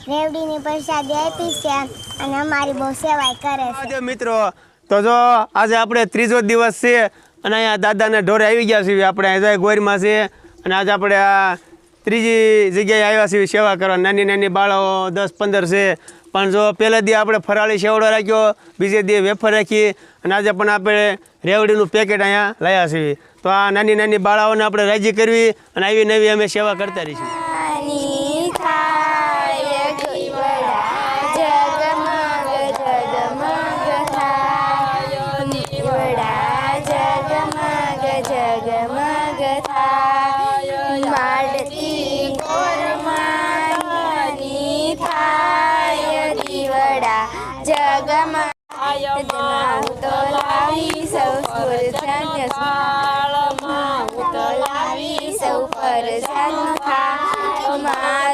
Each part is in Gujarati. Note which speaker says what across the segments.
Speaker 1: રેવડીની પ્રસાદી આપી છે અને અમારી બહુ સેવા કરે છે
Speaker 2: મિત્રો તો જો આજે આપણે ત્રીજો દિવસ છે અને અહીંયા દાદાને ઢોરે આવી ગયા છીએ આપણે અહીંયા ગોરમાં છે અને આજે આપણે આ ત્રીજી જગ્યાએ આવ્યા છીએ સેવા કરવા નાની નાની બાળાઓ 10-15 છે પણ જો પહેલા દી આપણે ફરાળી સેવડો રાખ્યો બીજે દી વેફર રાખી અને આજે પણ આપણે રેવડીનું પેકેટ અહીંયા લાવ્યા છીએ તો આ નાની નાની બાળાઓને આપણે રાજી કરવી અને આવી નવી અમે સેવા કરતા રહીશું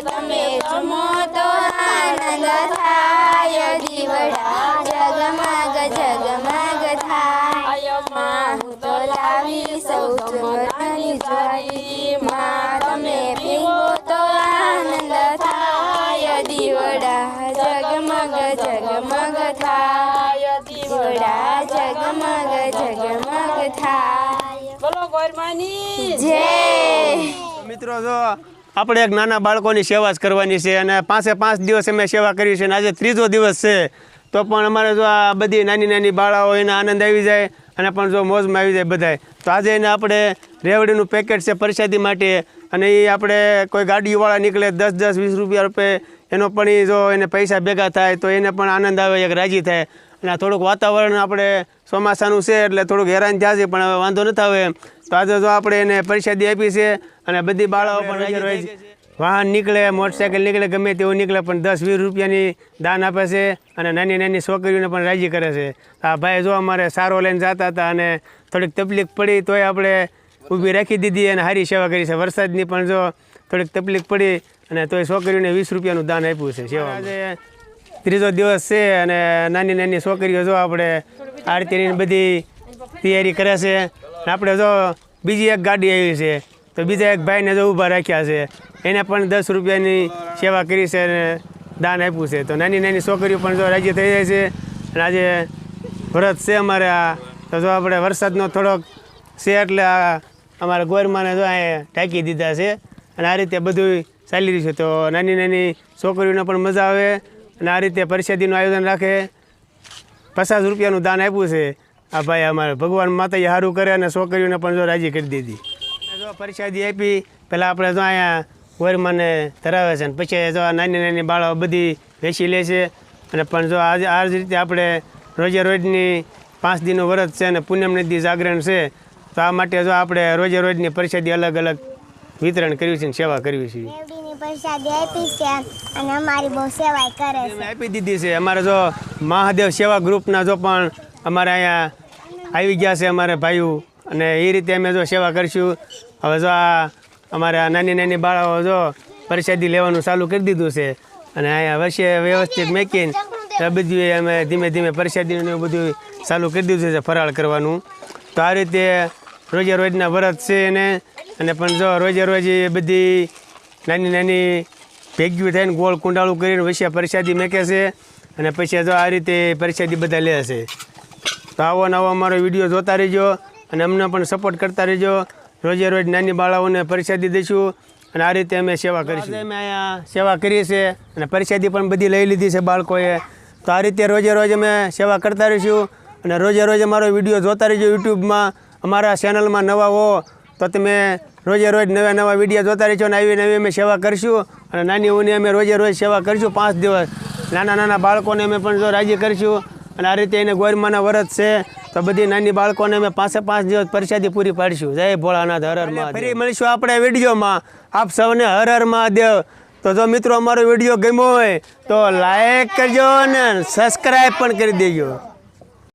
Speaker 3: તમે જમો તો આનંદ થાય દીવડા જગમગ જગમગ થાય માં હું તો લાવી સૌ સુવર્ણની જ્યોતિ માં તમે પીવો તો આનંદ થાય દીવડા જગમગ જગમગ થાય દીવડા જગમગ જગમગ થાય બોલો ગોરમાની જય
Speaker 2: મિત્રો જો આપણે એક નાના બાળકોની સેવા જ કરવાની છે અને 5 દિવસ અમે સેવા કરી છે અને આજે ત્રીજો દિવસ છે તો પણ અમારે જો આ બધી નાની નાની બાળાઓ એને આનંદ આવી જાય અને પણ જો મોજમાં આવી જાય બધાય તો આજે એને આપણે રેવડીનું પેકેટ છે પ્રસાદી માટે અને એ આપણે કોઈ ગાડીવાળા નીકળે 10-20 રૂપિયા રૂપે એનો પણ એ જો એને પૈસા ભેગા થાય તો એને પણ આનંદ આવે એક રાજી થાય અને થોડુંક વાતાવરણ આપણે ચોમાસાનું છે એટલે થોડુંક હેરાન થયા છે પણ હવે વાંધો નથી આવે તો આજે જો આપણે એને પ્રસાદી આપી છે અને બધી બાળાઓ પણ રાજી હોય છે વાહન નીકળે મોટરસાઇકલ નીકળે ગમે તેવું નીકળે પણ 10-20 રૂપિયાની દાન આપે છે અને નાની નાની છોકરીઓને પણ રાજી કરે છે આ ભાઈ જો અમારે સારો લઈને જતા હતા અને થોડીક તકલીફ પડી તોય આપણે ઊભી રાખી દીધી અને સારી સેવા કરી છે વરસાદની પણ જો થોડીક તકલીફ પડી અને તોય છોકરીઓને 20 રૂપિયાનું દાન આપ્યું છે સેવા આજે ત્રીજો દિવસ છે અને નાની નાની છોકરીઓ જો આપણે આરતીની બધી તૈયારી કરે છે આપણે જો બીજી એક ગાડી આવી છે તો બીજા એક ભાઈને જો ઊભા રાખ્યા છે એને પણ 10 રૂપિયાની સેવા કરી છે અને દાન આપ્યું છે તો નાની નાની છોકરીઓ પણ જો રાજી થઈ જાય છે અને આજે વ્રત છે અમારે આ તો જો આપણે વરસાદનો થોડોક છે એટલે આ અમારા ગોરમાને જો અહીંયા ઢાંકી દીધા છે અને આ રીતે બધું ચાલી રહ્યું છે તો નાની નાની છોકરીઓને પણ મજા આવે અને આ રીતે પ્રસાદીનું આયોજન રાખે 50 રૂપિયાનું દાન આપ્યું છે આ ભાઈ અમારે ભગવાન માતાએ સારું કરે અને છોકરીઓને પણ જો રાજી કરી દીધી જો પ્રસાદી આપી પહેલાં આપણે જો અહીંયા ગોરમાને ધરાવે છે અને પછી જો નાની નાની બાળાઓ બધી વેચી લે છે અને પણ જો આજે આ જ રીતે આપણે રોજે રોજની 5 દિનનું વ્રત છે અને પૂનમ નદી જાગરણ છે તો આ માટે જો આપણે રોજે રોજની પ્રસાદી અલગ અલગ વિતરણ કર્યું છે અને સેવા કરવી છે
Speaker 1: રેવડીની પ્રસાદી આપી છે અને અમારી બહુ સેવા કરે છે
Speaker 2: આપી દીધી છે અમારે જો મહાદેવ સેવા ગ્રુપના જો પણ અમારે અહીંયા આવી ગયા છે અમારે ભાઈઓ અને એ રીતે અમે જો સેવા કરીશું હવે જો આ અમારે આ નાની નાની બાળાઓ જો પ્રસાદી લેવાનું ચાલુ કરી દીધું છે અને અહીંયા વર્ષે વ્યવસ્થિત મેકીને બધું અમે ધીમે ધીમે પ્રસાદીનું બધું ચાલુ કરી દીધું છે ફરાળ કરવાનું તો આ રીતે રોજે રોજના વ્રત છે એને અને પણ જો રોજે રોજ બધી નાની નાની ભેગ્યું થઈને ગોળ કુંડાળું કરીને વચ્ચે પ્રસાદી મેકે છે અને પછી જો આ રીતે પ્રસાદી બધા લે છે તો આવો નવો અમારો વિડીયો જોતા રહેજો અને અમને પણ સપોર્ટ કરતા રહેજો રોજે રોજ નાની બાળાઓને પ્રસાદી દઈશું અને આ રીતે અમે સેવા કરીશું અમે અહીંયા સેવા કરીએ છીએ અને પ્રસાદી પણ બધી લઈ લીધી છે બાળકોએ તો આ રીતે રોજે રોજ અમે સેવા કરતા રહીશું અને રોજે રોજ અમારો વિડીયો જોતા રહેજો યુટ્યુબમાં અમારા ચેનલમાં નવા હો તો તમે રોજે રોજ નવા વિડીયો જોતા રહેજો અને આવી નવી અમે સેવા કરીશું અને નાની ઊની અમે રોજે રોજ સેવા કરીશું 5 દિવસ નાના નાના બાળકોને અમે પણ જો રાજી કરીશું અને આ રીતે એને ગોરમાના વ્રત છે તો બધી નાની બાળકોને અમે 5 દિવસ પ્રસાદી પૂરી પાડીશું જય ભોળાનાથ હર હર મહાદેવ ફરી મળીશું આપણે વિડીયોમાં આપ સૌને હર હર મહાદેવ તો જો મિત્રો અમારો વિડીયો ગમ્યો હોય તો લાઈક કરજો અને સબસ્ક્રાઈબ પણ કરી દેજો